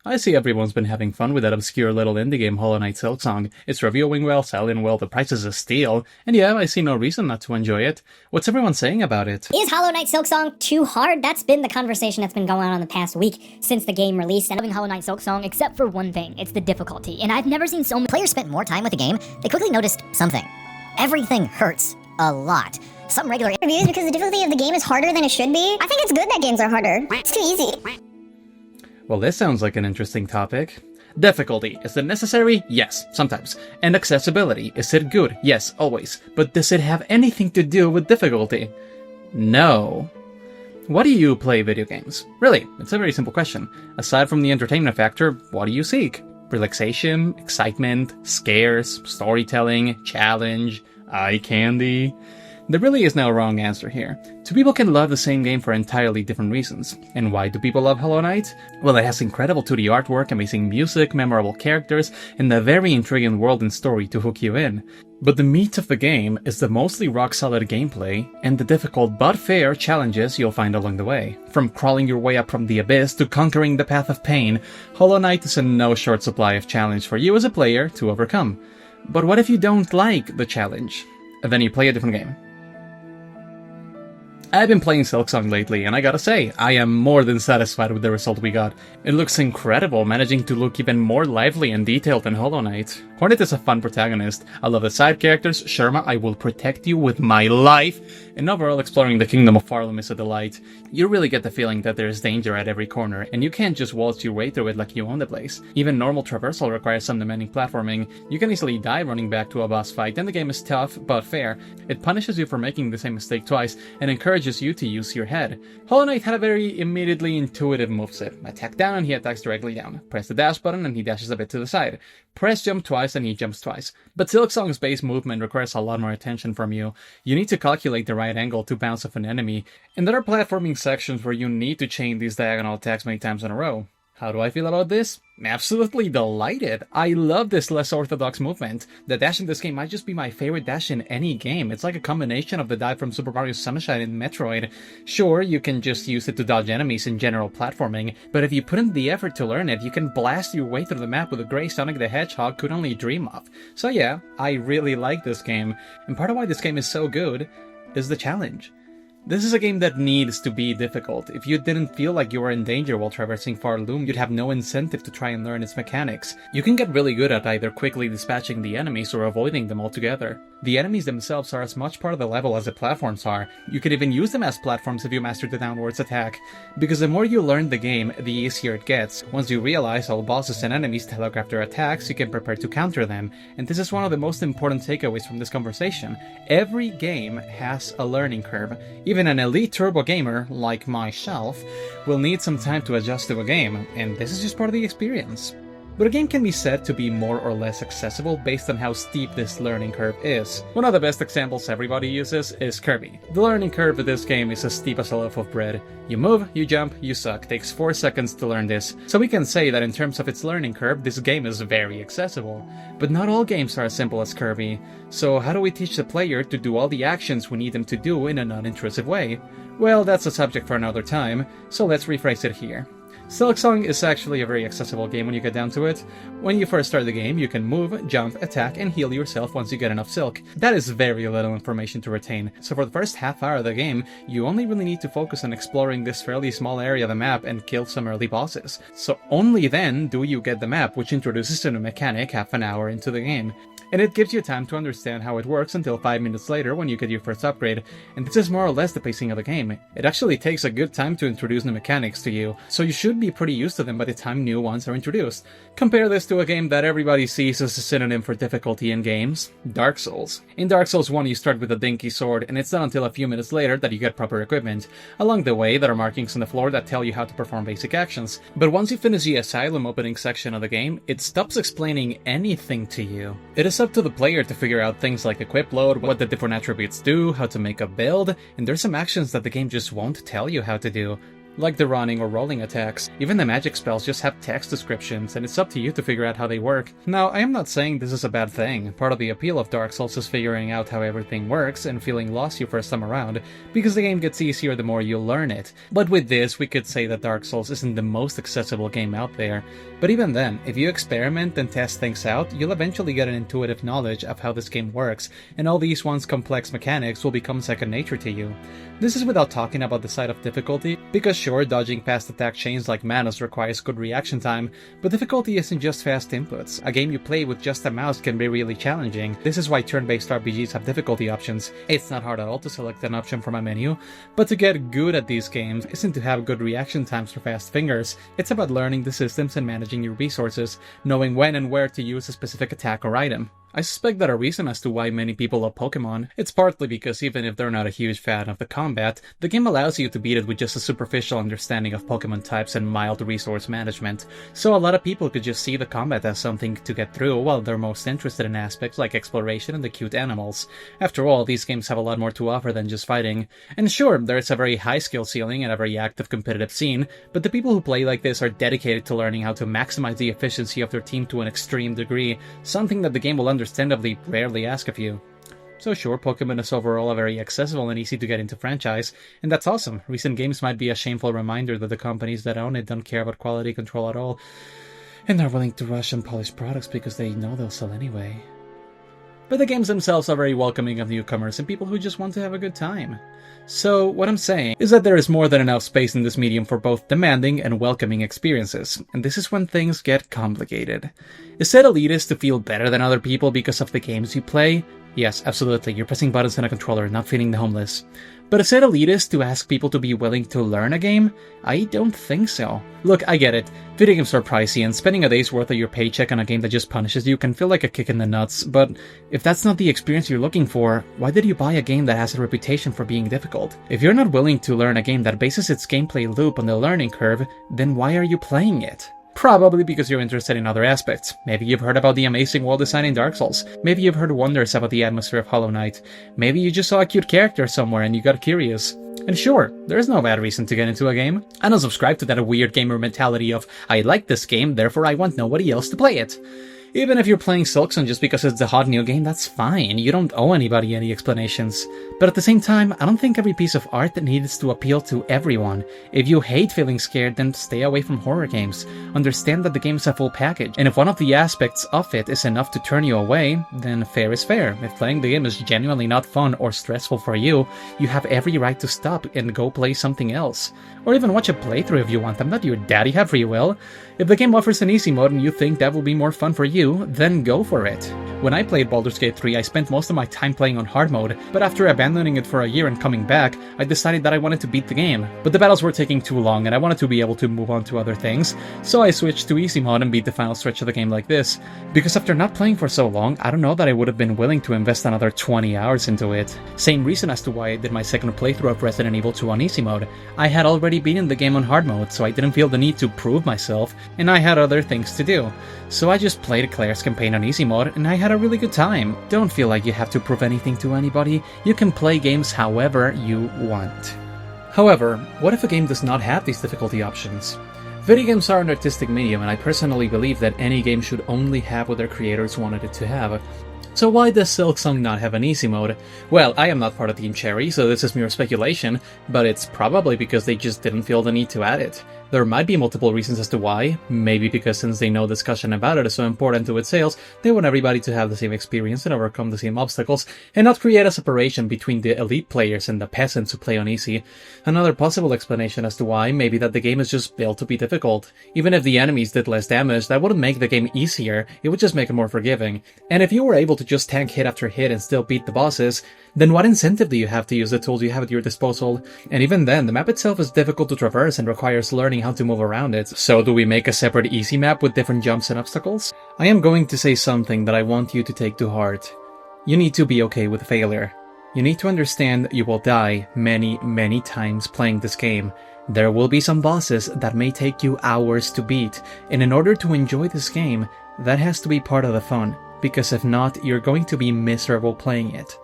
I see everyone's been having fun with that obscure little indie game Hollow Knight Silksong. It's reviewing well, selling well, the price is a steal, and yeah, I see no reason not to enjoy it. What's everyone saying about it? Is Hollow Knight Silksong too hard? That's been the conversation that's been going on the past week since the game released. And loving Hollow Knight Silksong, except for one thing, it's the difficulty. And I've never seen so many players spent more time with the game. They quickly noticed something. Everything hurts a lot. Some regular reviews because the difficulty of the game is harder than it should be. I think it's good that games are harder. It's too easy. Well, this sounds like an interesting topic. Difficulty. Is it necessary? Yes, sometimes. And accessibility. Is it good? Yes, always. But does it have anything to do with difficulty? No. Why do you play video games? Really, it's a very simple question. Aside from the entertainment factor, what do you seek? Relaxation, excitement, scares, storytelling, challenge, eye candy? There really is no wrong answer here. Two people can love the same game for entirely different reasons. And why do people love Hollow Knight? Well, it has incredible 2D artwork, amazing music, memorable characters, and a very intriguing world and story to hook you in. But the meat of the game is the mostly rock-solid gameplay, and the difficult but fair challenges you'll find along the way. From crawling your way up from the abyss to conquering the path of pain, Hollow Knight is in no short supply of challenge for you as a player to overcome. But what if you don't like the challenge? Then you play a different game. I've been playing Silksong lately, and I gotta say, I am more than satisfied with the result we got. It looks incredible, managing to look even more lively and detailed than Hollow Knight. Hornet is a fun protagonist. I love the side characters. Sherma, I will protect you with my life. And overall, exploring the kingdom of Farlum is a delight. You really get the feeling that there is danger at every corner, and you can't just waltz your way through it like you own the place. Even normal traversal requires some demanding platforming. You can easily die running back to a boss fight, and the game is tough, but fair. It punishes you for making the same mistake twice, and encourages you to use your head. Hollow Knight had a very immediately intuitive moveset. Attack down and he attacks directly down. Press the dash button and he dashes a bit to the side. Press jump twice and he jumps twice. But Silksong's base movement requires a lot more attention from you. You need to calculate the right angle to bounce off an enemy, and there are platforming sections where you need to chain these diagonal attacks many times in a row. How do I feel about this? Absolutely delighted. I love this less orthodox movement. The dash in this game might just be my favorite dash in any game. It's like a combination of the dive from Super Mario Sunshine and Metroid. Sure, you can just use it to dodge enemies in general platforming, but if you put in the effort to learn it, you can blast your way through the map with a grace Sonic the Hedgehog could only dream of. So yeah, I really like this game, and part of why this game is so good is the challenge. This is a game that needs to be difficult. If you didn't feel like you were in danger while traversing Farlum, you'd have no incentive to try and learn its mechanics. You can get really good at either quickly dispatching the enemies or avoiding them altogether. The enemies themselves are as much part of the level as the platforms are. You could even use them as platforms if you master the downwards attack. Because the more you learn the game, the easier it gets. Once you realize all bosses and enemies telegraph their attacks, you can prepare to counter them. And this is one of the most important takeaways from this conversation. Every game has a learning curve. Even an elite turbo gamer, like myself, will need some time to adjust to a game, and this is just part of the experience. But a game can be said to be more or less accessible based on how steep this learning curve is. One of the best examples everybody uses is Kirby. The learning curve of this game is as steep as a loaf of bread. You move, you jump, you suck. Takes 4 seconds to learn this. So we can say that in terms of its learning curve, this game is very accessible. But not all games are as simple as Kirby. So how do we teach the player to do all the actions we need them to do in a non-intrusive way? Well, that's a subject for another time, so let's rephrase it here. Silksong is actually a very accessible game when you get down to it. When you first start the game, you can move, jump, attack, and heal yourself once you get enough silk. That is very little information to retain, so for the first half hour of the game, you only really need to focus on exploring this fairly small area of the map and kill some early bosses. So only then do you get the map, which introduces a new mechanic half an hour into the game. And it gives you time to understand how it works until 5 minutes later when you get your first upgrade, and this is more or less the pacing of the game. It actually takes a good time to introduce new mechanics to you, so you should be pretty used to them by the time new ones are introduced. Compare this to a game that everybody sees as a synonym for difficulty in games, Dark Souls. In Dark Souls 1 you start with a dinky sword, and it's not until a few minutes later that you get proper equipment. Along the way there are markings on the floor that tell you how to perform basic actions, but once you finish the Asylum opening section of the game, it stops explaining anything to you. It is up to the player to figure out things like equip load, what the different attributes do, how to make a build, and there's some actions that the game just won't tell you how to do. like the running or rolling attacks. Even the magic spells just have text descriptions, and it's up to you to figure out how they work. Now, I am not saying this is a bad thing. Part of the appeal of Dark Souls is figuring out how everything works and feeling lost your first time around, because the game gets easier the more you learn it. But with this, we could say that Dark Souls isn't the most accessible game out there. But even then, if you experiment and test things out, you'll eventually get an intuitive knowledge of how this game works, and all these once complex mechanics will become second nature to you. This is without talking about the side of difficulty, because sure, dodging past attack chains like Manos requires good reaction time, but difficulty isn't just fast inputs. A game you play with just a mouse can be really challenging. This is why turn-based RPGs have difficulty options. It's not hard at all to select an option from a menu, but to get good at these games isn't to have good reaction times for fast fingers. It's about learning the systems and managing your resources, knowing when and where to use a specific attack or item. I suspect that a reason as to why many people love Pokemon, it's partly because even if they're not a huge fan of the combat, the game allows you to beat it with just a superficial understanding of Pokemon types and mild resource management, so a lot of people could just see the combat as something to get through while they're most interested in aspects like exploration and the cute animals. After all, these games have a lot more to offer than just fighting. And sure, there's a very high skill ceiling and a very active competitive scene, but the people who play like this are dedicated to learning how to maximize the efficiency of their team to an extreme degree, something that the game will understandably rarely ask of you. So sure, Pokemon is overall a very accessible and easy to get into franchise, and that's awesome. Recent games might be a shameful reminder that the companies that own it don't care about quality control at all, and are willing to rush and polish products because they know they'll sell anyway. But the games themselves are very welcoming of newcomers and people who just want to have a good time. So what I'm saying is that there is more than enough space in this medium for both demanding and welcoming experiences, and this is when things get complicated. Is it elitist to feel better than other people because of the games you play? Yes, absolutely, you're pressing buttons on a controller, not feeding the homeless. But is it elitist to ask people to be willing to learn a game? I don't think so. Look, I get it. Video games are pricey, and spending a day's worth of your paycheck on a game that just punishes you can feel like a kick in the nuts, but if that's not the experience you're looking for, why did you buy a game that has a reputation for being difficult? If you're not willing to learn a game that bases its gameplay loop on the learning curve, then why are you playing it? Probably because you're interested in other aspects. Maybe you've heard about the amazing world design in Dark Souls. Maybe you've heard wonders about the atmosphere of Hollow Knight. Maybe you just saw a cute character somewhere and you got curious. And sure, there's no bad reason to get into a game. I don't subscribe to that weird gamer mentality of, I like this game, therefore I want nobody else to play it. Even if you're playing Silksong just because it's a hot new game, that's fine. You don't owe anybody any explanations. But at the same time, I don't think every piece of art needs to appeal to everyone. If you hate feeling scared, then stay away from horror games. Understand that the game is a full package, and if one of the aspects of it is enough to turn you away, then fair is fair. If playing the game is genuinely not fun or stressful for you, you have every right to stop and go play something else. Or even watch a playthrough if you want. I'm not your dad, you have free will. If the game offers an easy mode and you think that will be more fun for you, then go for it. When I played Baldur's Gate 3, I spent most of my time playing on hard mode, but after abandoning it for a year and coming back, I decided that I wanted to beat the game. But the battles were taking too long and I wanted to be able to move on to other things, so I switched to easy mode and beat the final stretch of the game like this. Because after not playing for so long, I don't know that I would have been willing to invest another 20 hours into it. Same reason as to why I did my second playthrough of Resident Evil 2 on easy mode. I had already beaten the game on hard mode, so I didn't feel the need to prove myself, and I had other things to do. So I just played Claire's campaign on easy mode, and I had a really good time. Don't feel like you have to prove anything to anybody. You can play games however you want. However, what if a game does not have these difficulty options? Video games are an artistic medium, and I personally believe that any game should only have what their creators wanted it to have. So why does Silksong not have an easy mode? Well, I am not part of Team Cherry, so this is mere speculation, but it's probably because they just didn't feel the need to add it. There might be multiple reasons as to why. Maybe because since they know discussion about it is so important to its sales, they want everybody to have the same experience and overcome the same obstacles, and not create a separation between the elite players and the peasants who play on easy. Another possible explanation as to why may be that the game is just built to be difficult. Even if the enemies did less damage, that wouldn't make the game easier, it would just make it more forgiving. And if you were able to just tank hit after hit and still beat the bosses, then what incentive do you have to use the tools you have at your disposal? And even then, the map itself is difficult to traverse and requires learning how to move around it. So do we make a separate easy map with different jumps and obstacles? I am going to say something that I want you to take to heart. You need to be okay with failure. You need to understand you will die many, many times playing this game. There will be some bosses that may take you hours to beat, and in order to enjoy this game, that has to be part of the fun, because if not, you're going to be miserable playing it.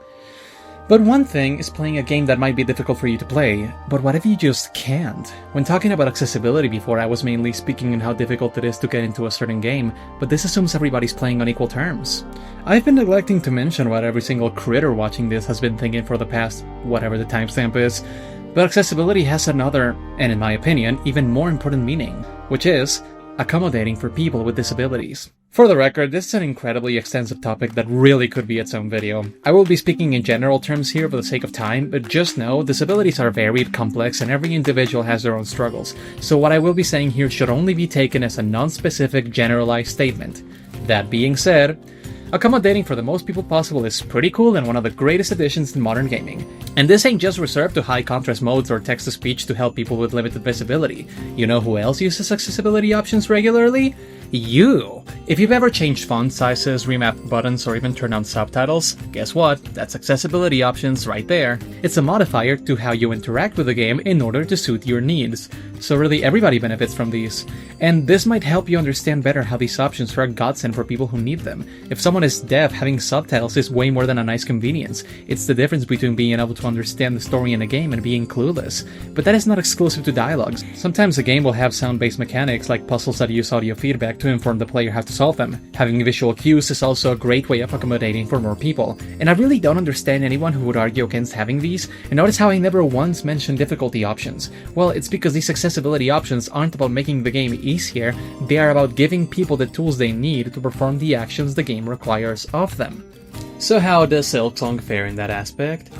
But one thing is playing a game that might be difficult for you to play, but what if you just can't? When talking about accessibility before, I was mainly speaking on how difficult it is to get into a certain game, but this assumes everybody's playing on equal terms. I've been neglecting to mention what every single critter watching this has been thinking for the past, whatever the timestamp is, but accessibility has another, and in my opinion, even more important meaning, which is accommodating for people with disabilities. For the record, this is an incredibly extensive topic that really could be its own video. I will be speaking in general terms here for the sake of time, but just know disabilities are varied, complex, and every individual has their own struggles, so what I will be saying here should only be taken as a non-specific, generalized statement. That being said, accommodating for the most people possible is pretty cool and one of the greatest additions in modern gaming. And this ain't just reserved to high contrast modes or text-to-speech to help people with limited visibility. You know who else uses accessibility options regularly? You! If you've ever changed font sizes, remapped buttons, or even turned on subtitles, guess what? That's accessibility options right there. It's a modifier to how you interact with the game in order to suit your needs. So really everybody benefits from these. And this might help you understand better how these options are a godsend for people who need them. If someone is deaf, having subtitles is way more than a nice convenience. It's the difference between being able to understand the story in a game and being clueless. But that is not exclusive to dialogues. Sometimes a game will have sound-based mechanics like puzzles that use audio feedback to inform the player how to solve them. Having visual cues is also a great way of accommodating for more people. And I really don't understand anyone who would argue against having these, and notice how I never once mentioned difficulty options. Well, it's because these accessibility options aren't about making the game easier, they are about giving people the tools they need to perform the actions the game requires of them. So how does Silksong fare in that aspect?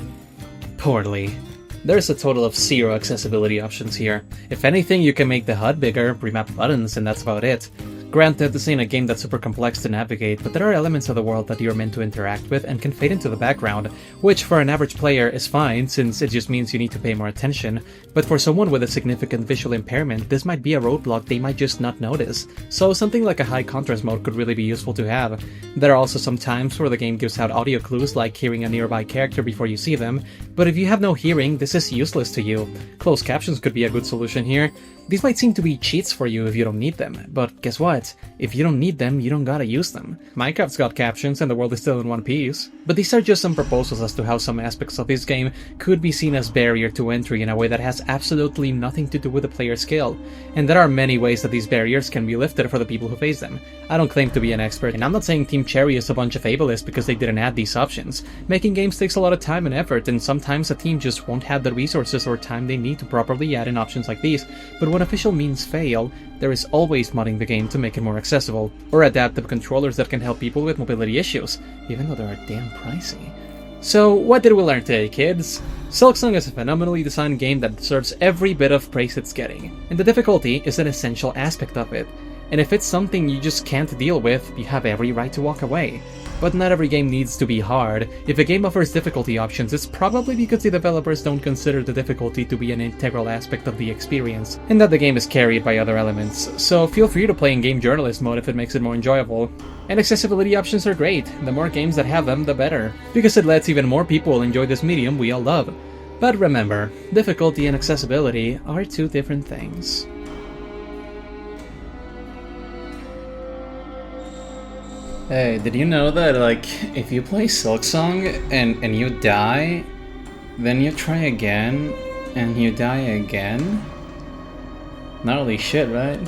Poorly. There's a total of 0 accessibility options here. If anything, you can make the HUD bigger, remap buttons, and that's about it. Granted, this ain't a game that's super complex to navigate, but there are elements of the world that you're meant to interact with and can fade into the background, which for an average player is fine since it just means you need to pay more attention, but for someone with a significant visual impairment, this might be a roadblock they might just not notice, so something like a high contrast mode could really be useful to have. There are also some times where the game gives out audio clues like hearing a nearby character before you see them, but if you have no hearing, this is useless to you. Closed captions could be a good solution here. These might seem to be cheats for you if you don't need them, but guess what? If you don't need them, you don't gotta use them. Minecraft's got captions and the world is still in one piece. But these are just some proposals as to how some aspects of this game could be seen as barrier to entry in a way that has absolutely nothing to do with the player's skill. And there are many ways that these barriers can be lifted for the people who face them. I don't claim to be an expert, and I'm not saying Team Cherry is a bunch of ableists because they didn't add these options. Making games takes a lot of time and effort, and sometimes a team just won't have the resources or time they need to properly add in options like these, but when official means fail, there is always modding the game to make it more accessible, or adaptive controllers that can help people with mobility issues, even though they are damn pricey. So what did we learn today, kids? Silksong is a phenomenally designed game that deserves every bit of praise it's getting, and the difficulty is an essential aspect of it. And if it's something you just can't deal with, you have every right to walk away. But not every game needs to be hard. If a game offers difficulty options, it's probably because the developers don't consider the difficulty to be an integral aspect of the experience, and that the game is carried by other elements. So feel free to play in game journalist mode if it makes it more enjoyable. And accessibility options are great. The more games that have them, the better, because it lets even more people enjoy this medium we all love. But remember, difficulty and accessibility are two different things. Hey, did you know that, like, if you play Silksong and you die, then you try again, and you die again? Gnarly shit, right?